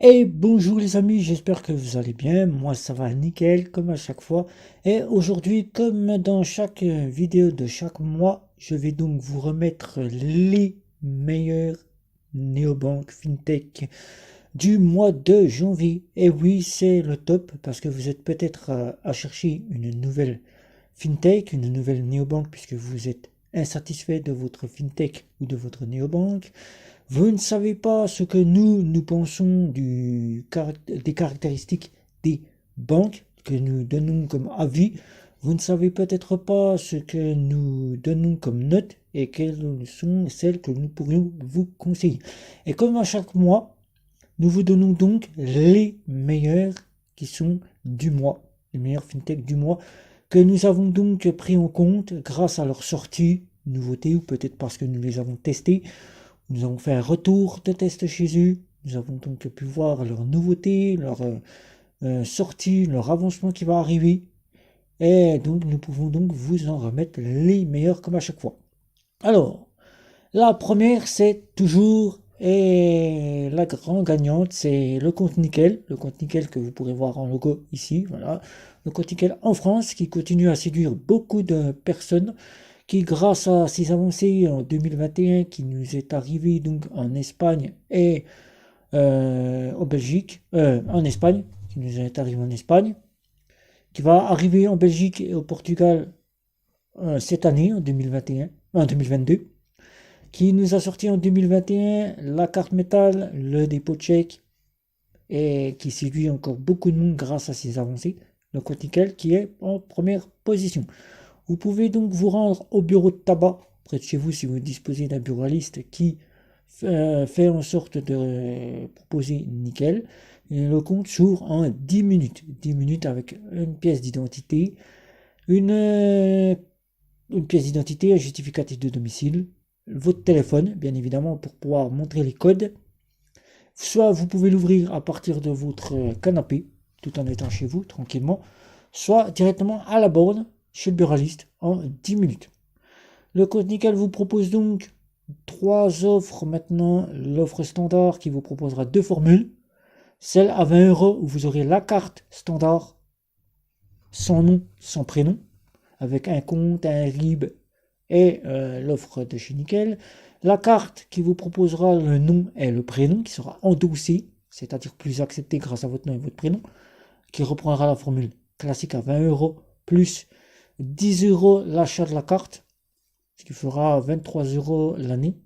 Et bonjour les amis, j'espère que vous allez bien. Moi ça va nickel comme à chaque fois. Et aujourd'hui, comme dans chaque vidéo de chaque mois, je vais donc vous remettre les meilleurs néobanques fintech du mois de janvier. Et oui, c'est le top parce que vous êtes peut-être à chercher une nouvelle fintech, une nouvelle néobanque puisque vous êtes insatisfait de votre fintech ou de votre néobanque. Vous ne savez pas ce que nous pensons des caractéristiques des banques que nous donnons comme avis. Vous ne savez peut-être pas ce que nous donnons comme notes et quelles sont celles que nous pourrions vous conseiller. Et comme à chaque mois, nous vous donnons donc les meilleurs qui sont du mois, les meilleurs fintech du mois, que nous avons donc pris en compte grâce à leur sortie, nouveauté ou peut-être parce que nous les avons testés. Nous avons fait un retour de test chez eux. Nous avons donc pu voir leurs nouveautés, leurs sorties, leur avancement qui va arriver. Et donc nous pouvons donc vous en remettre les meilleurs comme à chaque fois. Alors, la première, c'est toujours et la grande gagnante, c'est le compte nickel. Le compte nickel que vous pourrez voir en logo ici. Voilà. Le compte nickel en France qui continue à séduire beaucoup de personnes qui, grâce à ces avancées en 2021 qui nous est arrivé donc en Espagne et en Belgique, en Espagne, qui nous est arrivé en Espagne, qui va arriver en Belgique et au Portugal cette année, en 2021, en 2022, qui nous a sorti en 2021 la carte métal, le dépôt tchèque, et qui séduit encore beaucoup de monde grâce à ces avancées. Le compte nickel qui est en première position. Vous pouvez donc vous rendre au bureau de tabac près de chez vous si vous disposez d'un buraliste qui fait en sorte de proposer nickel. Et le compte s'ouvre en 10 minutes. 10 minutes avec une pièce d'identité, une, euh, une pièce d'identité, un justificatif de domicile, votre téléphone, bien évidemment, pour pouvoir montrer les codes. Soit vous pouvez l'ouvrir à partir de votre canapé, tout en étant chez vous, tranquillement, soit directement à la borne, chez le buraliste, en 10 minutes. Le Code Nickel vous propose donc trois offres maintenant. L'offre standard qui vous proposera deux formules. Celle à 20 euros où vous aurez la carte standard, sans nom, sans prénom, avec un compte, un RIB et l'offre de chez Nickel. La carte qui vous proposera le nom et le prénom qui sera endossé, c'est-à-dire plus accepté grâce à votre nom et votre prénom, qui reprendra la formule classique à 20 euros plus 10 euros l'achat de la carte, ce qui fera 23 euros l'année.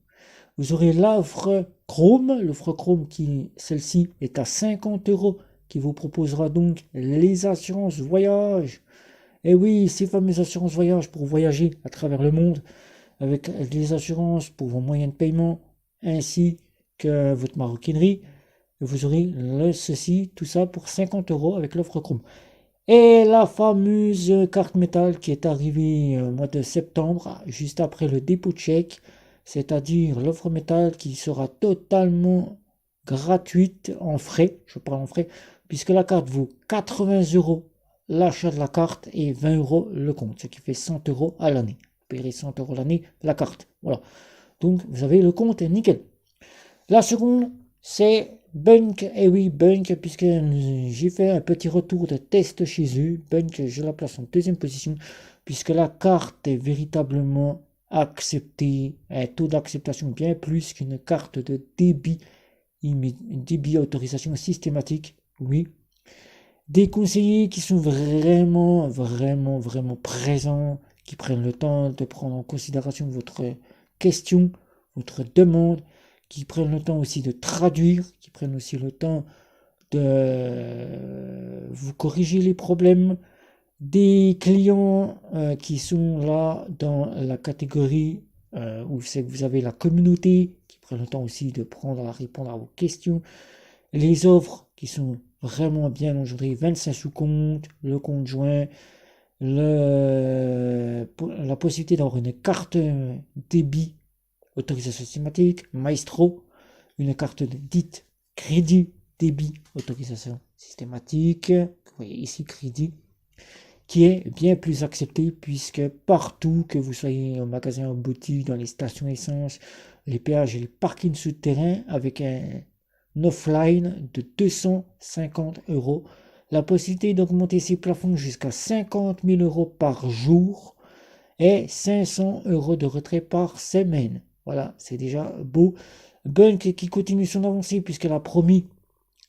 Vous aurez l'offre Chrome qui, celle-ci, est à 50 euros, qui vous proposera donc les assurances voyage. Et oui, ces fameuses assurances voyage pour voyager à travers le monde, avec les assurances pour vos moyens de paiement, ainsi que votre maroquinerie. Vous aurez ceci, tout ça pour 50 euros avec l'offre Chrome. Et la fameuse carte métal qui est arrivée au mois de septembre, juste après le dépôt de chèque, c'est-à-dire l'offre métal qui sera totalement gratuite en frais, je parle en frais, puisque la carte vaut 80 euros l'achat de la carte et 20 euros le compte, ce qui fait 100 euros à l'année. Vous paierez 100 euros l'année la carte. Voilà. Donc vous avez le compte et nickel. La seconde, c'est Bunk. Et oui, Bunk, puisque j'ai fait un petit retour de test chez eux. Bunk, je la place en deuxième position, puisque la carte est véritablement acceptée. Un taux d'acceptation bien plus qu'une carte de débit, débit autorisation systématique. Oui. Des conseillers qui sont vraiment présents, qui prennent le temps de prendre en considération votre question, votre demande, qui prennent le temps aussi de traduire, qui prennent aussi le temps de vous corriger les problèmes, des clients qui sont là dans la catégorie où c'est que vous avez la communauté, qui prennent le temps aussi de prendre à répondre à vos questions, les offres qui sont vraiment bien aujourd'hui, 25 sous-comptes, le compte joint, la possibilité d'avoir une carte débit autorisation systématique, Maestro, une carte dite crédit débit autorisation systématique, vous voyez ici crédit, qui est bien plus accepté puisque partout, que vous soyez en magasin, en boutique, dans les stations essence, les péages et les parkings souterrains, avec un offline de 250 euros. La possibilité d'augmenter ses plafonds jusqu'à 50 000 euros par jour et 500 euros de retrait par semaine. Voilà, c'est déjà beau. Bunk qui continue son avancée puisqu'elle a promis,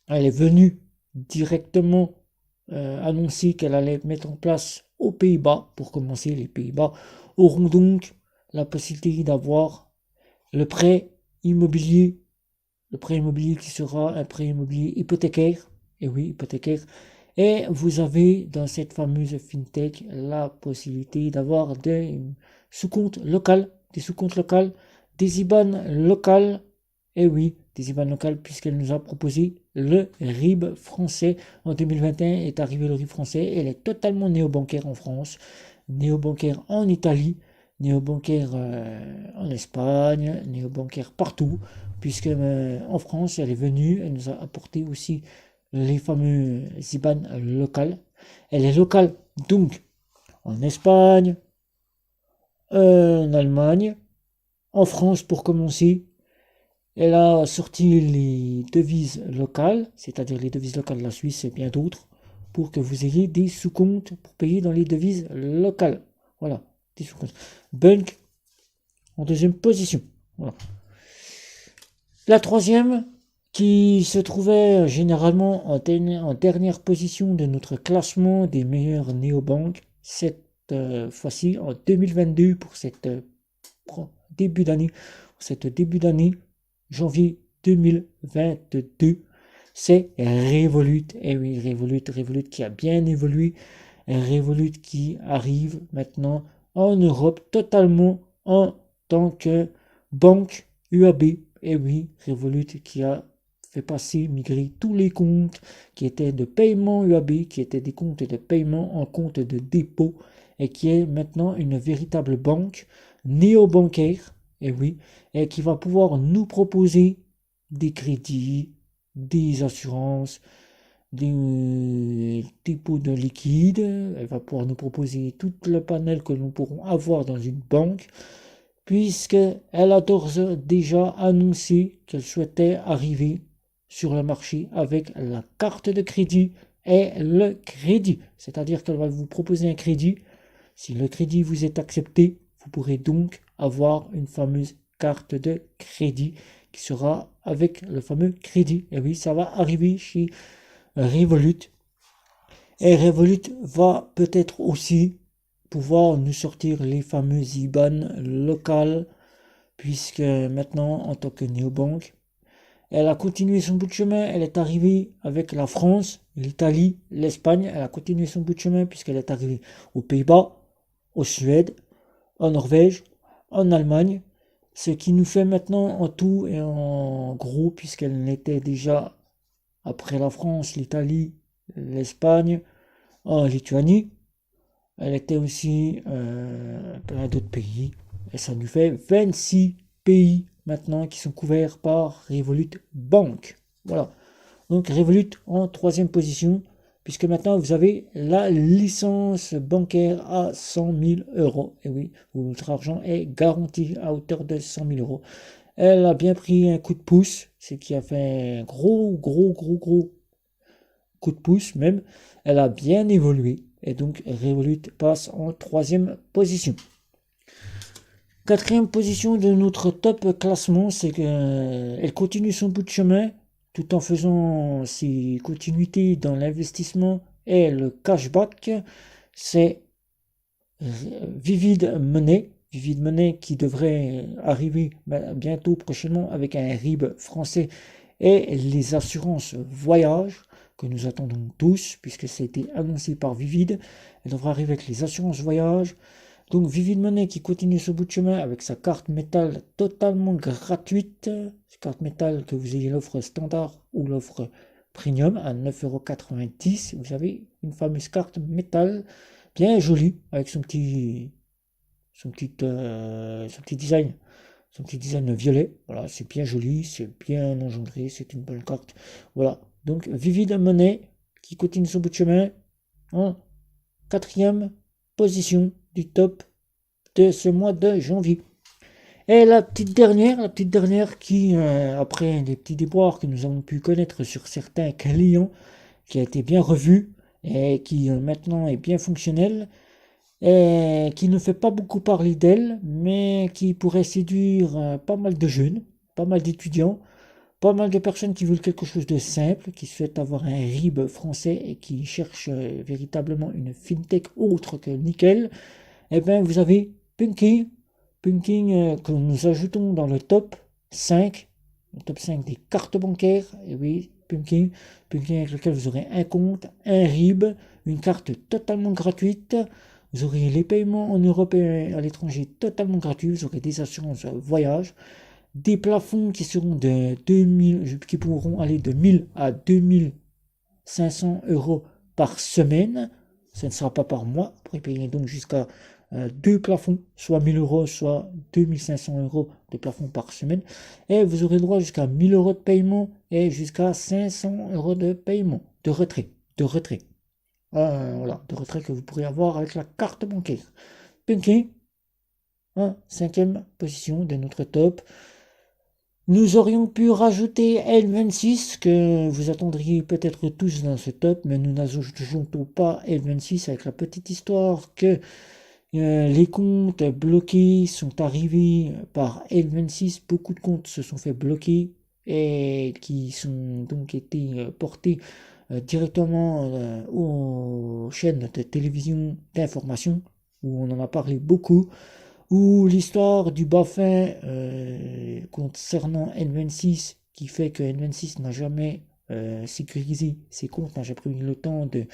elle est venue directement annoncer qu'elle allait mettre en place aux Pays-Bas. Pour commencer, les Pays-Bas auront donc la possibilité d'avoir le prêt immobilier, qui sera un prêt immobilier hypothécaire. Et oui, hypothécaire. Et vous avez dans cette fameuse fintech la possibilité d'avoir des sous-comptes locaux, des IBAN locales. Et oui, des IBAN locales puisqu'elle nous a proposé le RIB français. En 2021 est arrivé le RIB français. Elle est totalement néobancaire en France, néobancaire en Italie, néobancaire en Espagne, néobancaire partout, puisque en France, elle est venue, elle nous a apporté aussi les fameux IBAN locales. Elle est locale, donc, en Espagne, en Allemagne, en France pour commencer. Elle a sorti les devises locales, c'est-à-dire les devises locales de la Suisse et bien d'autres, pour que vous ayez des sous-comptes pour payer dans les devises locales. Voilà, des sous-comptes. Bunk en deuxième position. Voilà. La troisième, qui se trouvait généralement en dernière position de notre classement des meilleurs néobanques, cette fois-ci en 2022 pour cette début d'année, janvier 2022, c'est Revolut. Et oui, Revolut qui a bien évolué, Revolut qui arrive maintenant en Europe totalement en tant que banque UAB. Et oui, Revolut qui a fait passer, migrer tous les comptes qui étaient de paiement UAB, qui étaient des comptes de paiement en compte de dépôt, et qui est maintenant une véritable banque néobancaire. Et oui, et qui va pouvoir nous proposer des crédits, des assurances, des dépôts de liquide. Elle va pouvoir nous proposer tout le panel que nous pourrons avoir dans une banque, puisqu'elle a déjà annoncé qu'elle souhaitait arriver sur le marché avec la carte de crédit et le crédit. C'est-à-dire qu'elle va vous proposer un crédit. Si le crédit vous est accepté, vous pourrez donc avoir une fameuse carte de crédit qui sera avec le fameux crédit. Et oui, ça va arriver chez Revolut. Et Revolut va peut-être aussi pouvoir nous sortir les fameux IBAN locales, puisque maintenant, en tant que néobanque, elle a continué son bout de chemin. Elle est arrivée avec la France, l'Italie, l'Espagne. Elle a continué son bout de chemin puisqu'elle est arrivée aux Pays-Bas, au Suède, en Norvège, en Allemagne, ce qui nous fait maintenant en tout et en gros, puisqu'elle était déjà après la France, l'Italie, l'Espagne, en Lituanie, elle était aussi plein d'autres pays, et ça nous fait 26 pays maintenant qui sont couverts par Revolut Bank. Voilà, donc Revolut en troisième position, puisque maintenant vous avez la licence bancaire à 100 000 euros. Et oui, votre argent est garanti à hauteur de 100 000 euros. Elle a bien pris un coup de pouce, ce qui a fait un gros coup de pouce même. Elle a bien évolué et donc Revolut passe en troisième position. Quatrième position de notre top classement, c'est qu'elle continue son bout de chemin tout en faisant ses continuités dans l'investissement et le cashback. C'est Vivid Money. Vivid Money qui devrait arriver bientôt prochainement avec un RIB français et les assurances voyage que nous attendons tous puisque ça a été annoncé par Vivid. Elle devra arriver avec les assurances voyage. Donc Vivid Money qui continue ce bout de chemin avec sa carte métal totalement gratuite. Carte métal, que vous ayez l'offre standard ou l'offre premium à 9,90 €. Vous avez une fameuse carte métal bien jolie avec son petit design. Son petit design violet. Voilà, c'est bien joli, c'est bien engendré, c'est une bonne carte. Voilà. Donc Vivid Money qui continue son bout de chemin en quatrième position du top de ce mois de janvier. Et la petite dernière qui, après les petits déboires que nous avons pu connaître sur certains clients, qui a été bien revu et qui maintenant est bien fonctionnel et qui ne fait pas beaucoup parler d'elle, mais qui pourrait séduire pas mal de jeunes, pas mal d'étudiants, pas mal de personnes qui veulent quelque chose de simple, qui souhaitent avoir un RIB français et qui cherchent véritablement une fintech autre que Nickel. Eh bien, vous avez Punking, Punking que nous ajoutons dans le top 5 des cartes bancaires. Et oui, Punking, Punking avec lequel vous aurez un compte, un RIB, une carte totalement gratuite. Vous aurez les paiements en Europe et à l'étranger totalement gratuits. Vous aurez des assurances voyage, des plafonds qui seront de 2000, qui pourront aller de 1000 à 2500 euros par semaine. Ce ne sera pas par mois. Vous pourrez payer donc jusqu'à deux plafonds, soit 1000 euros, soit 2500 euros de plafond par semaine. Et vous aurez droit jusqu'à 1000 euros de paiement et jusqu'à 500 euros de paiement, de retrait, de retrait. Voilà, de retrait que vous pourrez avoir avec la carte bancaire. Punky, en cinquième position de notre top. Nous aurions pu rajouter L26, que vous attendriez peut-être tous dans ce top, mais nous n'ajoutons pas L26 avec la petite histoire que les comptes bloqués sont arrivés par L26. Beaucoup de comptes se sont fait bloquer et qui sont donc été portés directement aux chaînes de télévision d'information, où on en a parlé beaucoup, ou l'histoire du Bafin concernant N26, qui fait que N26 n'a jamais sécurisé ses comptes, n'a jamais pris le temps de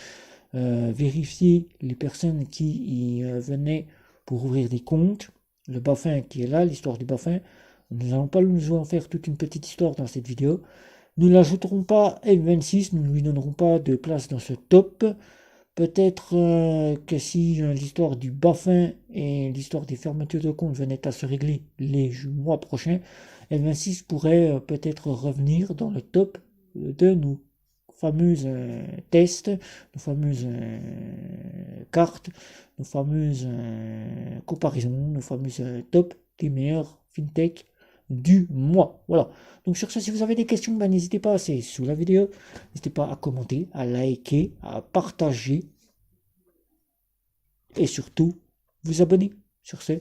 vérifier les personnes qui y venaient pour ouvrir des comptes. Le Bafin qui est là, l'histoire du Bafin. Nous n'allons pas nous en faire toute une petite histoire dans cette vidéo. Nous n'ajouterons pas N26, nous ne lui donnerons pas de place dans ce top. Peut-être que si l'histoire du Bafin et l'histoire des fermetures de comptes venaient à se régler les mois prochains, N26 pourrait peut-être revenir dans le top de nos fameuses tests, nos fameuses cartes, nos fameuses comparaisons, nos fameuses top des meilleurs fintech du mois. Voilà. Donc sur ce, si vous avez des questions, ben, n'hésitez pas, c'est sous la vidéo. N'hésitez pas à commenter, à liker, à partager et surtout vous abonner. Sur ce,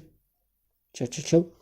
ciao ciao ciao.